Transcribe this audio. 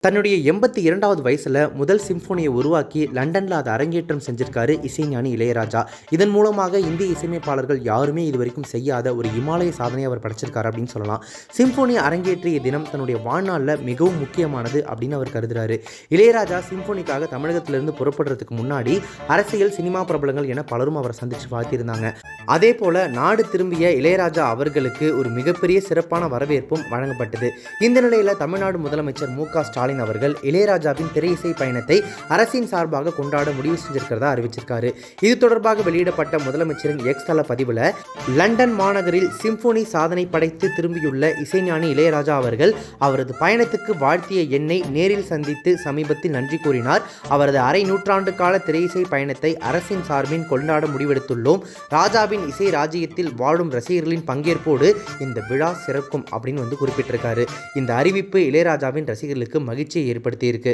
தன்னுடைய 82வது வயசில் முதல் சிம்பொனியை உருவாக்கி லண்டனில் அதை அரங்கேற்றம் செஞ்சிருக்காரு இசைஞானி இளையராஜா. இதன் மூலமாக இந்திய இசையமைப்பாளர்கள் யாருமே இதுவரைக்கும் செய்யாத ஒரு இமாலய சாதனையை அவர் படைச்சிருக்காரு அப்படின்னு சொல்லலாம். சிம்பொனி அரங்கேற்றிய தினம் தன்னுடைய வாழ்நாளில் மிகவும் முக்கியமானது அப்படின்னு அவர் கருதுறாரு. இளையராஜா சிம்பொனிக்காக தமிழகத்திலிருந்து புறப்படுறதுக்கு முன்னாடி அரசியல், சினிமா பிரபலங்கள் என பலரும் அவரை சந்தித்து வாழ்த்தியிருந்தாங்க. அதே போல நாடு திரும்பிய இளையராஜா அவர்களுக்கு ஒரு மிகப்பெரிய சிறப்பான வரவேற்பும் வழங்கப்பட்டது. இந்த நிலையில் தமிழ்நாடு முதலமைச்சர் மு.க. ஸ்டாலின் அவர்கள் இளையராஜாவின் திரை இசை பயணத்தை அரசின் சார்பாக கொண்டாட முடிவு செஞ்சிருக்கிறதா அறிவிச்சிருக்காரு. இது தொடர்பாக வெளியிடப்பட்ட முதலமைச்சரின் எக்ஸ் தள பதிவில், லண்டன் மாநகரில் சிம்பொனி சாதனை படைத்து திரும்பியுள்ள இசைஞானி இளையராஜா அவர்கள் அவரது பயணத்துக்கு வாழ்த்திய என்னை நேரில் சந்தித்து சமீபத்தில் நன்றி கூறினார். அவரது அரை நூற்றாண்டு கால திரை இசை பயணத்தை அரசின் சார்பில் கொண்டாட முடிவெடுத்துள்ளோம். ராஜாவின் இசை ராஜ்யத்தில் வாழும் ரசிகர்களின் பங்கேற்போடு இந்த விழா சிறக்கும் அப்படின்னு குறிப்பிட்டிருக்காரு. இந்த அறிவிப்பு இளையராஜாவின் ரசிகர்களுக்கு மகிழ்ச்சியை ஏற்படுத்தியிருக்கு.